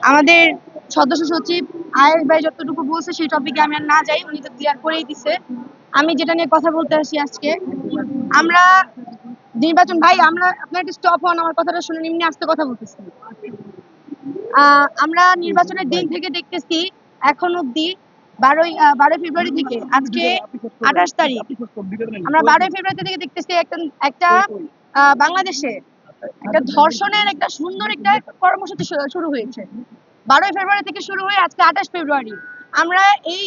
আমাদের সদস্য সচিব আয়েশ ভাই যতটুকু বলছে সেই টপিকে আমি আর না যাই, উনি তো ক্লিয়ার করেই দিছে। আমি যেটা নিয়ে কথা বলতে আসি আজকে, আমরা নির্বাচন ভাই, আমরা আপনার একটু স্টপ হন, আমার কথাটা শুনে নিম্নে আস্তে কথা বলতেছি। আমরা নির্বাচনের দিন থেকে দেখতেছি এখন অব্দি বারোই ফেব্রুয়ারি থেকে আজকে 28 তারিখ, আমরা 12ই ফেব্রুয়ারি থেকে দেখতেছি একটা একটা বাংলাদেশে একটা ধর্ষণের একটা সুন্দর একটা কর্মসূচি শুরু হয়েছে। 12ই ফেব্রুয়ারি থেকে শুরু হয়ে আজকে 28 ফেব্রুয়ারি। আমরা এই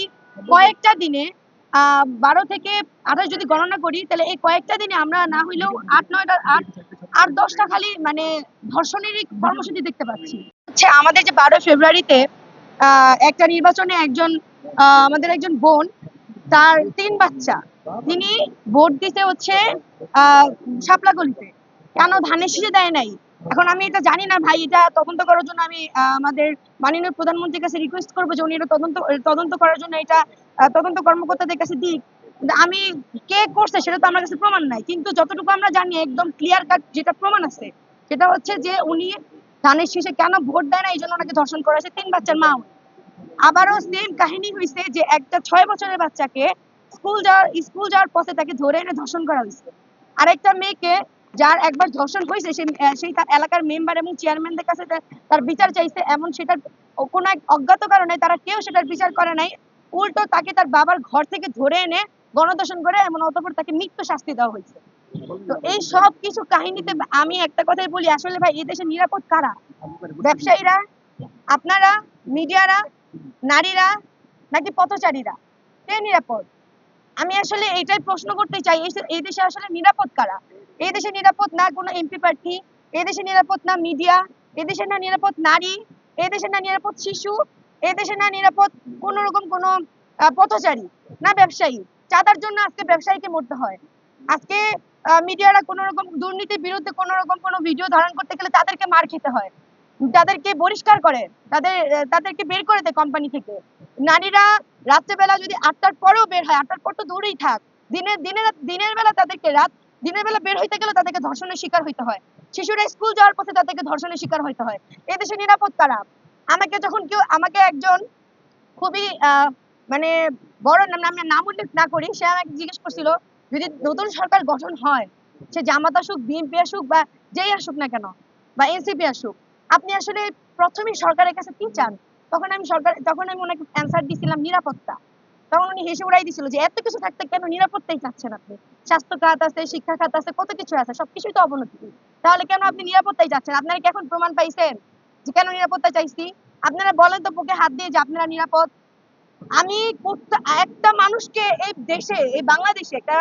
কয়েকটা দিনে 12 থেকে 28 যদি গণনা করি, তাহলে এই কয়েকটা দিনে আমরা না হইলেও 8-9টা 8-10টা খালি মানে ধর্ষণেরই কর্মসূচি দেখতে পাচ্ছি। হচ্ছে আমাদের যে 12ই ফেব্রুয়ারিতে একটা নির্বাচনে আমাদের একজন বোন, তার 3 বাচ্চা, তিনি ভোট দিতে হচ্ছে শাপলাকলিতে। কেন ধানের শীষে দেয় নাই? এখন আমি এটা জানি না ভাই, এটা তদন্ত করার জন্য আমি আমাদের মাননীয় প্রধানমন্ত্রীর কাছে রিকোয়েস্ট করবো যে উনি এটা তদন্ত করার জন্য এটা তদন্ত কর্মকর্তাদের কাছে দিক। আমি কে করছে সেটা তো আমার কাছে প্রমাণ নাই, কিন্তু যতটুকু আমরা জানি একদম ক্লিয়ার কাট যেটা প্রমাণ আছে সেটা হচ্ছে যে উনি ধানের শীষে কেন ভোট দেয় না, এই জন্য ওনাকে ধর্ষণ করা হয়েছে। 3 বাচ্চার মা। আবারও সেম কাহিনী হয়েছে যে একটা 6 বছরের বাচ্চাকে স্কুল যাওয়ার পথে তাকে ধরে এনে ধর্ষণ করা হয়েছে। আরেকটা মেয়েকে, যার একবার ধর্ষণ হয়েছে, সেই তার এলাকার মেম্বার এবং চেয়ারম্যানদের কাছে তার বিচার চাইছে, এমন সেটার কোনো এক অজ্ঞাত কারণে তারা কেউ সেটার বিচার করে নাই। উল্টো তাকে তার বাবার ঘর থেকে ধরে এনে গণধর্ষণ করে এমন অতঃপর তাকে মৃত্যু শাস্তি দেওয়া হয়েছে। তো এই সব কিছু কাহিনীতে আমি একটা কথাই বলি, আসলে ভাই এই দেশে নিরাপদ কারা? ব্যবসায়ীরা, আপনারা, মিডিয়ারা, নারীরা, নাকি পথচারীরা? কে নিরাপদ? আমি আসলে এইটাই প্রশ্ন করতে চাই, এই দেশে আসলে নিরাপদ কারা? এই দেশে নিরাপদ না কোনো এমপি প্রার্থী, এই দেশে নিরাপদ না মিডিয়া, এই দেশে না নিরাপদ নারী, এই দেশে না নিরাপদ শিশু, এই দেশে না নিরাপদ কোন রকম কোন পথচারী, না ব্যবসায়ী। চাঁদার জন্য আজকে ব্যবসায়ীকে মরতে হয়। আজকে মিডিয়ারা কোন রকম দুর্নীতির বিরুদ্ধে কোন রকম কোন ভিডিও ধারণ করতে গেলে তাদেরকে মার খেতে হয়, তাদেরকে বহিষ্কার করে, তাদেরকে বের করে দেয় কোম্পানি থেকে। নারীরা রাত্রেবেলা যদি 8টার পরেও বের হয়, 8টার পর তো দূরেই থাক, দিনের বেলা দিনের বেলা বের হইতে গেলে তাদেরকে ধর্ষণের শিকার হইতে হয়। শিশুরা স্কুল যাওয়ার পথে তাদেরকে ধর্ষণের শিকার হইতে হয়। এদেশে নিরাপদ কারা? আমাকে একজন খুবই মানে বড় নাম উল্লেখ না করি, সে আমাকে জিজ্ঞেস করছিল, যদি নতুন সরকার গঠন হয়, সে জামাত আসুক, বিএনপি আসুক, বা যেই আসুক না কেন, বা এনসিপি আসুক, আপনি আসলে প্রথমেই সরকারের কাছে কি চান? তখন আমি ওনাকে অ্যান্সার দিছিলাম নিরাপত্তা। তখন উনি হেসে উড়াই দিছিল যে এত কিছু থাকতে কেন নিরাপত্তাই চাচ্ছেন আপনি? স্বাস্থ্য খাত আছে, শিক্ষা খাত আছে, কত কিছু আছে, সবকিছুই তো অবনতি। তাহলে কেন আপনি নিরাপত্তাই চাচ্ছেন? আপনারা কি এখন প্রমাণ পাইছেন যে কেন নিরাপত্তা চাইছি? আপনারা বলেন তো বুকে হাত দিয়ে যে আপনারা নিরাপদ। আমি একটা মানুষকে এই দেশে, এই বাংলাদেশে, একটা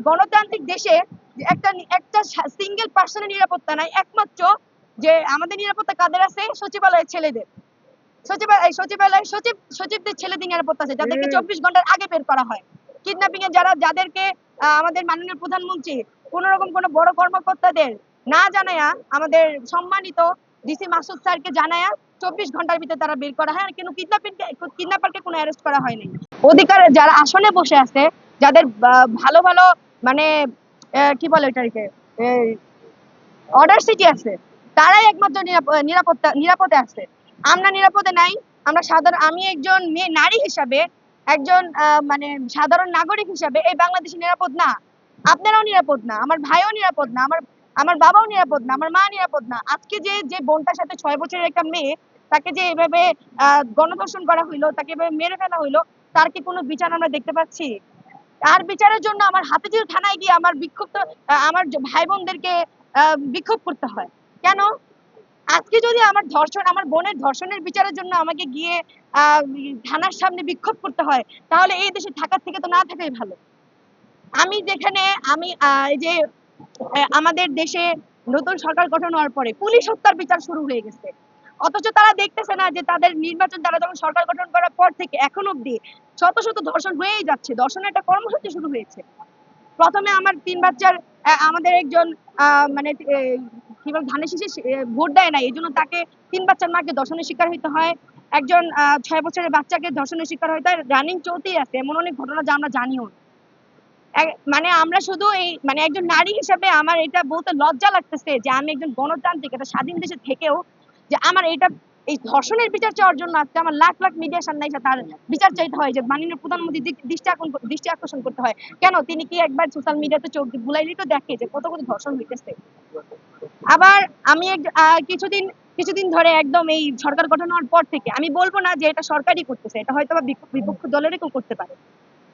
গণতান্ত্রিক দেশে একটা একটা সিঙ্গেল পার্সনের নিরাপত্তা নাই। একমাত্র যে আমাদের নিরাপত্তা কাদের আছে? সচিবালয়ের ছেলেদের। সচিবদের ছেলেদের নিরাপত্তা আছে, যাদেরকে 24 ঘন্টার আগে বের করা হয়। কিডন্যাপিং এ যাদেরকে আমাদের মাননীয় প্রধানমন্ত্রী কোন রকম কোন বড় কর্মকর্তাদের না জানায়া, আমাদের সম্মানিত ডিসি মাসুদ স্যারকে জানায়া 24 ঘন্টার ভিতরে তারা বের করা হয়। আর কেন কিডন্যাপারকে কোনো অ্যারেস্ট করা হয়নি। অধিকার যারা আসনে বসে আছে, যাদের ভালো ভালো মানে কি বলে এটাকে, অর্ডার সিটি আছে, তারাই একমাত্র নিরাপদে আছে। আমরা নিরাপদে নাই। আমি একজন মেয়ে নারী হিসাবে, একজন মানে সাধারণ নাগরিক হিসাবে এই বাংলাদেশে নিরাপদ না। আপনারাও নিরাপদ না, আমার ভাইও নিরাপদ না, আমার বাবাও নিরাপদ না, আমার মা নিরাপদ না। আজকে যে বোনটার সাথে 6 বছরের একটা মেয়ে, তাকে যে এভাবে গণধর্ষণ করা হইলো, তাকে এভাবে মেরে ফেলা হইলো, তার কি কোনো বিচার আমরা দেখতে পাচ্ছি? তার বিচারের জন্য আমার হাতিঝিল থানায় গিয়ে আমার ভাই বোনদেরকে বিক্ষোভ করতে হয়। কেন? আজকে যদি আমার বোনের ধর্ষণের বিচারের জন্য আমাকে গিয়ে থানার সামনে বিক্ষোভ করতে হয়, তাহলে এই দেশে থাকার থেকে তো না থাকাই ভালো। আমি এই যে আমাদের দেশে নতুন সরকার গঠন হওয়ার পরে পুলিশ হত্যার বিচার শুরু হয়ে গেছে, অথচ তারা দেখতেছে না যে তাদের নির্বাচন, তারা যখন সরকার গঠন করার পর থেকে এখন অব্দি শত শত ধর্ষণ হয়েই যাচ্ছে। ধর্ষণের একটা কর্মসূচি শুরু হয়েছে। প্রথমে আমার 3 বাচ্চার আমাদের একজন মানে কি বলে ধানের শীষে ভোট দেয় না, এই জন্য তাকে 3 বাচ্চার মাকে ধর্ষণের শিকার হইতে হয়। একজন 6 বছরের বাচ্চাকে ধর্ষণের শিকার হইতে হয়। রানিং চলতেই আছে, এমন অনেক ঘটনা যা আমরা জানিও। মানে আমরা শুধু এই মানে একজন নারী হিসেবে আমার এটা বলতে লজ্জা লাগতেছে যে আমি একজন গণতান্ত্রিক একটা স্বাধীন দেশে থেকেও যে আমার এটা এই ধর্ষণের বিচার চাওয়ার জন্য আজকে আমার লাখ লাখ মিডিয়ার সামনে এসে তার বিচার চাইতে হয়, যে মাননীয় প্রধানমন্ত্রী দৃষ্টি আকর্ষণ করতে হয়। কেন তিনি কি একবার সোশ্যাল মিডিয়াতে চোখ বুলাইলি তো দেখে যে কত কত ধর্ষণ হইতেছে। আবার আমি কিছুদিন কিছুদিন ধরে একদম এই সরকার গঠন হওয়ার পর থেকে, আমি বলবো না যে এটা সরকারই করতেছে, এটা হয়তো বা বিপক্ষ দলেরই কেউ করতে পারে,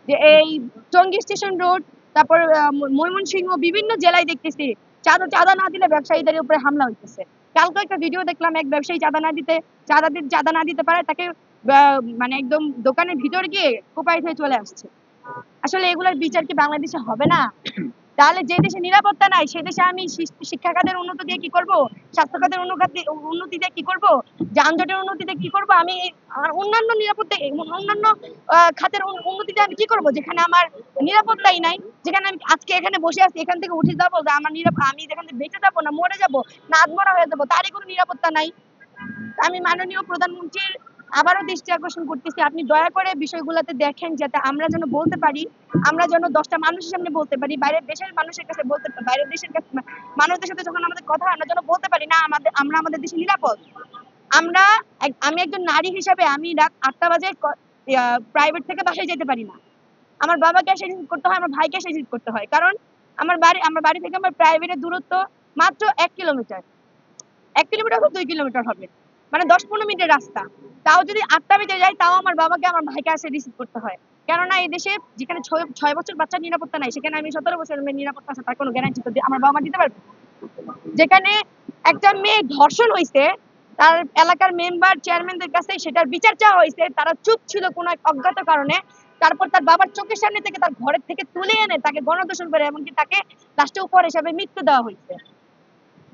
যে এই টঙ্গী স্টেশন রোড, তারপর ময়মনসিংহ বিভিন্ন জেলায় দেখতেছি চাঁদা না দিলে ব্যবসায়ীদের উপরে হামলা হইতেছে। কালকে একটা ভিডিও দেখলাম, এক ব্যবসায়ী চাঁদা না দিতে পারে, তাকে মানে একদম দোকানের ভিতর গিয়ে কোপাই হয়ে চলে আসছে। আসলে এগুলোর বিচার কি বাংলাদেশে হবে না? তাহলে যে দেশে নিরাপত্তা নাই সে দেশে আমি শিক্ষা খাতের উন্নতি দিয়ে কি করব, স্বাস্থ্য খাতের উন্নতি দিয়ে কি করব, যানজটের উন্নতি দিয়ে কি করব, আমি আমার অন্যান্য নিরাপত্তা অন্যান্য খাতের উন্নতি দিয়ে আমি কি করব, যেখানে আমার নিরাপত্তাই নাই, যেখানে আমি আজকে এখানে বসে আছি, এখান থেকে উঠে যাবো, আমার আমি যেখান থেকে বেঁচে যাবো না মরে যাবো না আত্মরা হয়ে যাবো, তারই কোনো নিরাপত্তা নাই। আমি মাননীয় প্রধানমন্ত্রীর আবারও দৃষ্টি আকর্ষণ করতেছি, আপনি দয়া করে বিষয়গুলোতে দেখেন, যাতে আমরা যেন বলতে পারি, আমরা যেন 10টা মানুষের সামনে বলতে পারি, বাইরের দেশের মানুষের কাছে বলতে পারি, বাইরের দেশের কাছে মানুষদের সাথে যখন আমাদের কথা হয় আমরা যেন বলতে পারি না আমরা আমাদের দেশে নিরাপদ। আমি একজন নারী হিসাবে আমি রাত 8টা বাজে প্রাইভেট থেকে বাসায় যেতে পারি না। আমার বাবাকে এসে রিসিভ করতে হয়, আমার ভাইকে এসে রিসিভ করতে হয়, কারণ আমার বাড়ি থেকে আমার প্রাইভেটের দূরত্ব মাত্র 1 কিলোমিটার, 1 কিলোমিটার বা 2 কিলোমিটার হবে, মানে 10-15 মিনিটের রাস্তা। তাও যদি 8টা বেজে যায়, তাও আমার বাবাকে আমার ভাইকে এসে রিসিভ করতে হয়। কেননা এই দেশে যেখানে 6 বছর বাচ্চার নিরাপত্তা নাই, সেখানে আমি 17 বছরের মেয়ের নিরাপত্তা আছে তার কোনো গ্যারান্টি তো আমার বাবা দিতে পারবে? যেখানে একটা মেয়ে ধর্ষণ হয়েছে, তার এলাকার মেম্বার চেয়ারম্যানদের কাছে সেটার বিচার চাওয়া হয়েছে, তারা চুপ ছিল কোনো এক অজ্ঞাত কারণে। তারপর তার বাবার চোখের সামনে থেকে তার ঘরের থেকে তুলে এনে তাকে গণধর্ষণ করে, এমনকি তাকে লাস্টে উপহার হিসাবে মৃত্যু দেওয়া হয়েছে।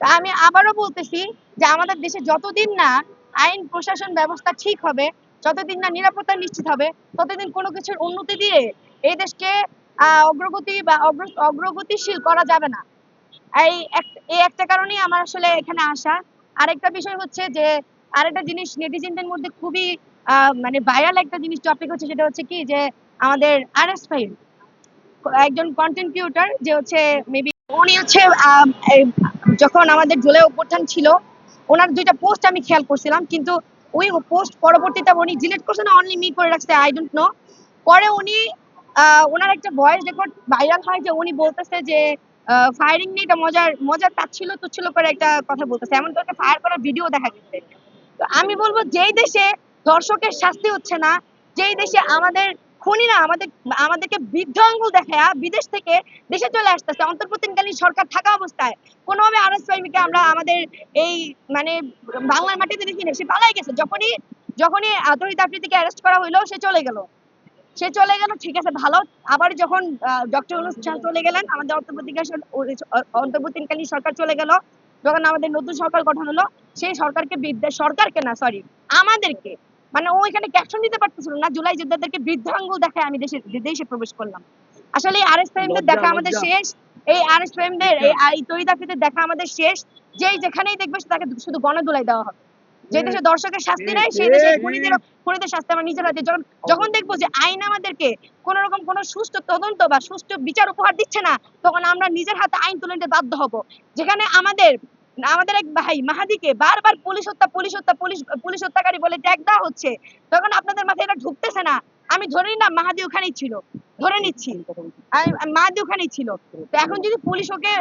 তা আমি আবারও বলতেছি যে আমাদের দেশে যতদিন না আইন প্রশাসন ব্যবস্থা ঠিক হবে, যতদিন না নিরাপত্তা নিশ্চিত হবে, ততদিন কোনো কিছুর উন্নতি দিয়ে এই দেশকে অগ্রগতি বা অগ্রগতিশীল করা যাবে না। এই একটা কারণেই আমার আসলে এখানে আসা। আরেকটা বিষয় হচ্ছে যে, আরেকটা জিনিস নেটিজেনদের মধ্যে খুবই মানে ভাইরাল একটা জিনিস টপিক হচ্ছে, সেটা হচ্ছে কি যে আমাদের আরএস ফাইল, একজন কন্টেন্ট ক্রিয়েটর, যে হচ্ছে মেবি উনি হচ্ছে যখন আমাদের জুলাই অভ্যুত্থান ছিল, ওনার 2টা পোস্ট আমি খেয়াল করছিলাম, কিন্তু ওই পোস্ট পরবর্তীতে উনি ডিলিট করছে না অনলি মি করে রাখছে, আই ডোন্ট নো। পরে উনি ওনার একটা ভয়েস রেকর্ড ভাইরাল হয়, যে উনি বলতেছে যে ফায়ারিং নিয়ে এটা মজার তাচ্ছিল্য তুচ্ছিল্য করে একটা কথা বলতেছে, এমন করে ফায়ার করার ভিডিও দেখা গেছে। তো আমি বলবো, যেই দেশে ধর্ষকের শাস্তি হচ্ছে না, যেই দেশে আমাদের খুনিরা আমাদেরকে বৃদ্ধ আঙ্গুল দেখায়া বিদেশ থেকে দেশে চলে আসতেছে, অন্তর্বর্তীকালীন সরকার থাকা অবস্থায় কোনোভাবে আরএস ফাইমিকে আমরা আমাদের এই মানে বাংলার মাটিতে দেখি না, সে পালাই গেছে। যখনই তহিদ আফ্রিদিকে অ্যারেস্ট করা হইলো, সে চলে গেল, ঠিক আছে ভালো। আবার যখন ডক্টর ইউনূস চলে গেলেন, আমাদের অন্তর্বর্তীকালীন সরকার চলে গেল, যখন আমাদের নতুন সরকার গঠন হলো, সেই সরকারকে না, সরি, আমাদেরকে, মানে ও এখানে ক্যাপশন দিতে পারতেছিল না, জুলাই যোদ্ধাদেরকে বৃদ্ধ আঙ্গুল দেখায় আমি দেশে প্রবেশ করলাম। আসলে এই আরএস ফ্রেমদের দেখা আমাদের শেষ, এই আরএস ফ্রেমদের এই তহিদ আফ্রিদির দেখা আমাদের শেষ। যেখানেই দেখবে তাকে শুধু গণধোলাই দেওয়া হবে। যে দেশে দর্শকের শাস্তি নাই, সেই দেশে খুনিদের শাস্তি আমরা নিজের হাতে, যখন দেখবো যে আইন আমাদেরকে কোন রকম কোন সুষ্ঠু তদন্ত বা সুষ্ঠু বিচার উপহার দিচ্ছে না, তখন আমরা নিজের হাতে আইন তুলে নিতে বাধ্য হব। যেখানে আমাদের এক ভাই মাহাদিকে বারবার পুলিশ হত্যাকারী বলে ট্যাগ দেওয়া হচ্ছে, তখন আপনাদের মাথায় এটা ঢুকতেছে না। আমি ধরে নিলাম মাহাদি ওখানেই ছিল, ধরে নিচ্ছি মাহাদি ওখানেই ছিল। তো এখন যদি পুলিশ ওকে,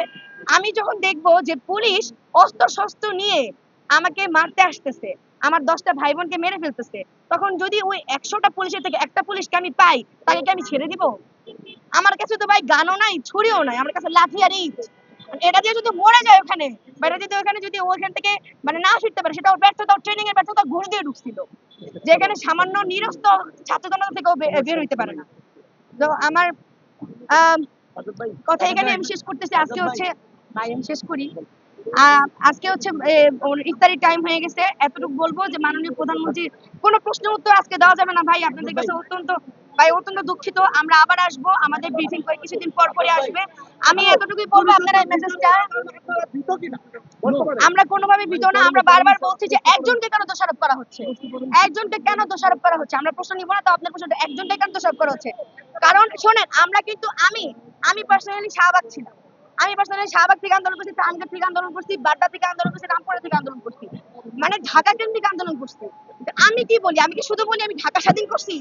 আমি যখন দেখবো যে পুলিশ অস্ত্র শস্ত্র নিয়ে আমাকে মারতে আসতেছে, আমার 10টা ভাই বোনকে মেরে ফেলতেছে, তখন যদি ওই 100টা পুলিশের থেকে একটা পুলিশকে আমি পাই, তাকে কি আমি ছেড়ে দিব? আমার কাছে তো ভাই গানও নাই, ছুরিও নাই, আমার কাছে লাঠি আর ইট। এটা দিয়ে যদি মরে যায় ওখানে, বা এটা যদি ওখান থেকে মানে না ফিরতে পারে, সেটা ওর ব্যর্থতা, ট্রেনিং এর ব্যর্থতা, ঘুষ দিয়ে ঢুকছিল, যে এখানে সামান্য নিরস্ত ছাত্র জনতা থেকেও বের হইতে পারে না। তো আমার কথা এখানে আমি শেষ করতেছি। আজকে হচ্ছে ভাই আমি শেষ করি, আজকে হচ্ছে ইফতারি টাইম হয়ে গেছে। এতটুকু বলবো যে মাননীয় প্রধানমন্ত্রী কোনো প্রশ্নের উত্তর আজকে দেওয়া যাবে না ভাই, আপনাদের কাছে অত্যন্ত দুঃখিত। আমরা আবার আসবো, আমাদের ব্রিফিং করে কিছুদিন পর পরে আসবে। আমি এতটুকুই বলবো, আপনারা এই মেসেজটা, আমরা কোনোভাবে ভীত না। আমরা বারবার বলছি যে একজনকে কেন দোষারোপ করা হচ্ছে, আমরা প্রশ্ন নিব না, তো আপনার প্রশ্নটা একজনকে কেন দোষারোপ করা হচ্ছে? কারণ শোনেন, আমরা কিন্তু আমি পার্সোনালি শাহবাগ ছিলাম, আমি পার্সোনালি শাহবাগ থেকে আন্দোলন করছি, টাঙ্গাইল থেকে আন্দোলন করছি, বাড্ডা থেকে আন্দোলন করছি, রামপুরা থেকে আন্দোলন করছি। মানে ঢাকা কেন্দ্রিক আন্দোলন করছি। আমি কি বলি, আমি কি শুধু বলি আমি ঢাকা স্বাধীন করছি?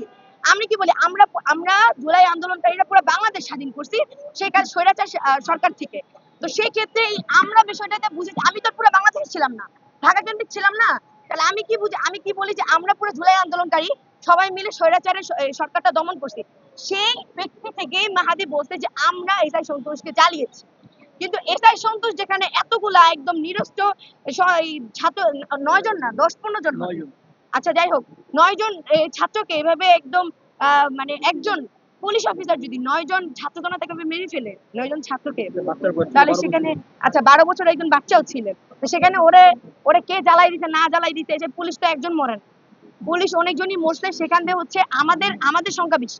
আমি কি বলি, আমরা আমরা জুলাই আন্দোলনকারীরা পুরো বাংলাদেশ স্বাধীন করছি সেই কাজ স্বৈরাচার সরকার থেকে। তো সেই ক্ষেত্রে আমরা বিষয়টাতে বুঝি, আমি তো পুরো বাংলাদেশ ছিলাম না, ঢাকা কেন্দ্রিক ছিলাম না। তাহলে আমি কি বুঝি, আমি কি বলি যে আমরা পুরো জুলাই আন্দোলনকারী সবাই মিলে স্বৈরাচারের সরকারটা দমন করছি। সেই ব্যক্তি থেকেই মাহাদি বলছে যে আমরা এসআই সন্তোষকে জ্বালিয়েছি। কিন্তু এসআই সন্তোষ যেখানে এতগুলা একদম নিরস্ত্র ছাত্র, 9 জন না 10-15 জন হবে। আচ্ছা যাই হোক, 9 জন ছাত্রকে এভাবে একদম মানে একজন পুলিশ অফিসার যদি 9 জন ছাত্র জনতাকে মেরে ফেলে, 9 জন ছাত্রকে, তাহলে সেখানে আচ্ছা 12 বছর একজন বাচ্চাও ছিলেন, তো সেখানে ওরে ওরে কে জ্বালাই দিতে না জ্বালাই দিতে, যে পুলিশ তো একজন মরেন, পুলিশ অনেকজনই মরছে, সেখান থেকে হচ্ছে আমাদের আমাদের সংখ্যা বেশি।